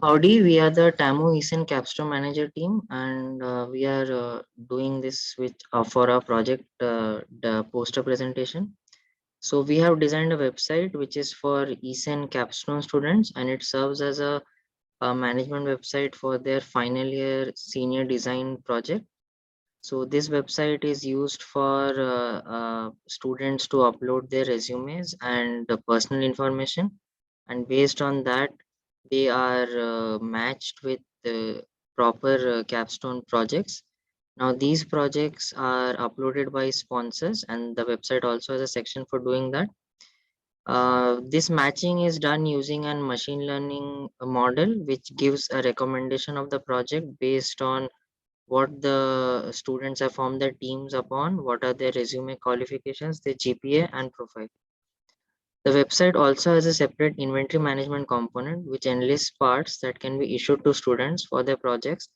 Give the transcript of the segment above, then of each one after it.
Howdy, we are the TAMU ESN Capstone Manager team, and we are doing this with for our project, the poster presentation. So we have designed a website which is for ESN Capstone students, and it serves as a management website for their final year senior design project. So this website is used for students to upload their resumes and personal information, and based on that they are matched with proper capstone projects. Now these projects are uploaded by sponsors, and the website also has a section for doing that. This matching is done using a machine learning model which gives a recommendation of the project based on what the students have formed their teams upon, what are their resume qualifications, their GPA and profile. The website also has a separate inventory management component which enlists parts that can be issued to students for their projects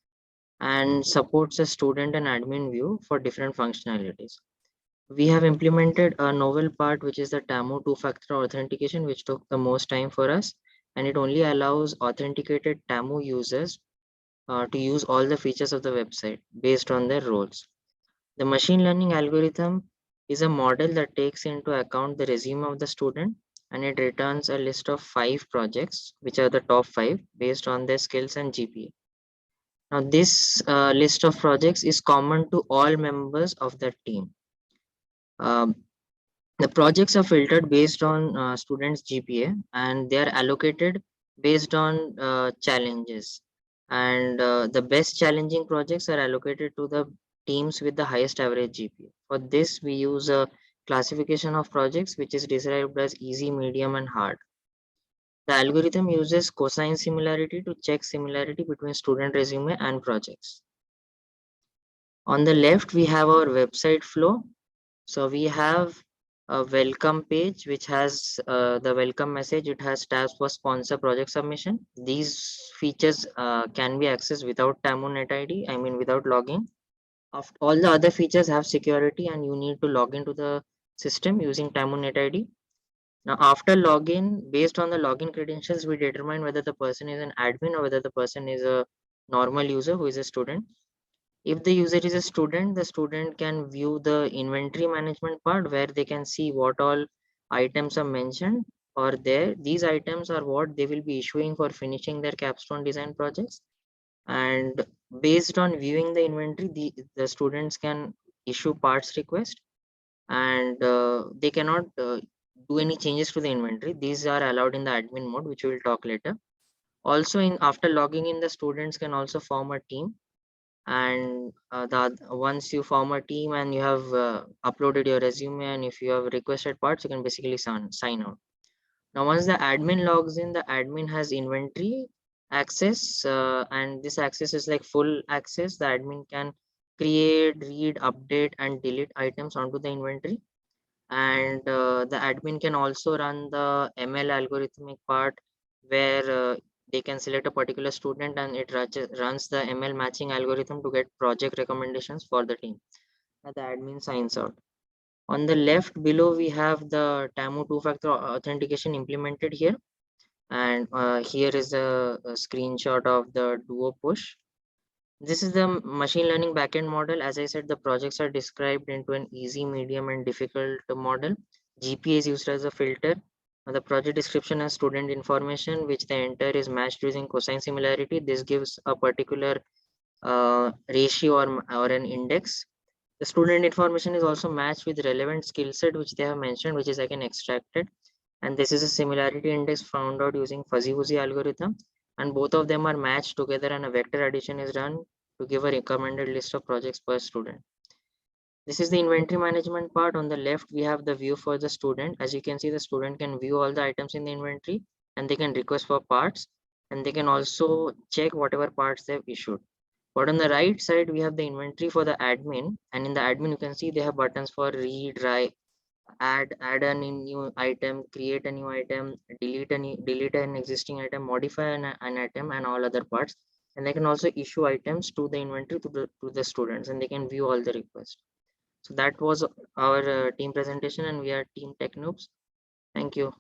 and supports a student and admin view for different functionalities. We have implemented a novel part which is the TAMU two-factor authentication, which took the most time for us, and it only allows authenticated TAMU users to use all the features of the website based on their roles. The machine learning algorithm is a model that takes into account the resume of the student, and it returns a list of 5 projects, which are the top 5 based on their skills and GPA. Now, this list of projects is common to all members of the team. Um, the projects are filtered based on students' GPA, and they are allocated based on challenges. And the best challenging projects are allocated to the teams with the highest average GPA. For this, we use a classification of projects which is described as easy, medium, and hard. The algorithm uses cosine similarity to check similarity between student resume and projects. On the left, we have our website flow. So we have a welcome page which has the welcome message. It has tabs for sponsor project submission. These features can be accessed without TAMU ID, I mean without login. All the other features have security and you need to log into the system using TAMU ID. Now after login, based on the login credentials, we determine whether the person is an admin or whether the person is a normal user who is a student. If the user is a student, the student can view the inventory management part where they can see what all items are mentioned or there. These items are what they will be issuing for finishing their capstone design projects. And based on viewing the inventory, the students can issue parts request, and they cannot do any changes to the inventory. These are allowed in the admin mode, which we will talk later. Also, in after logging in, the students can also form a team, and once you form a team and you have uploaded your resume and if you have requested parts, you can basically sign out. Now once the admin logs in, the admin has inventory access, and this access is like full access. The admin can create, read, update and delete items onto the inventory, and the admin can also run the ML algorithmic part where they can select a particular student and it runs the ML matching algorithm to get project recommendations for the team, and the admin signs out. On the left below, we have the TAMU two-factor authentication implemented here, and here is a screenshot of the Duo push. This is the machine learning backend model. As I said, the projects are described into an easy, medium, and difficult model. GPA is used as a filter. The project description has student information, which the enter is matched using cosine similarity. This gives a particular ratio or an index. The student information is also matched with relevant skill set, which they have mentioned, which is again extracted. And this is a similarity index found out using fuzzy wuzzy algorithm, and both of them are matched together and a vector addition is done to give a recommended list of projects per student. This is the inventory management part. On the left, we have the view for the student. As you can see, the student can view all the items in the inventory and they can request for parts, and they can also check whatever parts they've issued. But on the right side, we have the inventory for the admin, and in the admin, you can see they have buttons for read, write, add a new item, create a new item, delete an existing item, modify an item, and all other parts. And they can also issue items to the inventory to the students, and they can view all the requests. So that was our team presentation, and we are Team Tech Noobs. Thank you.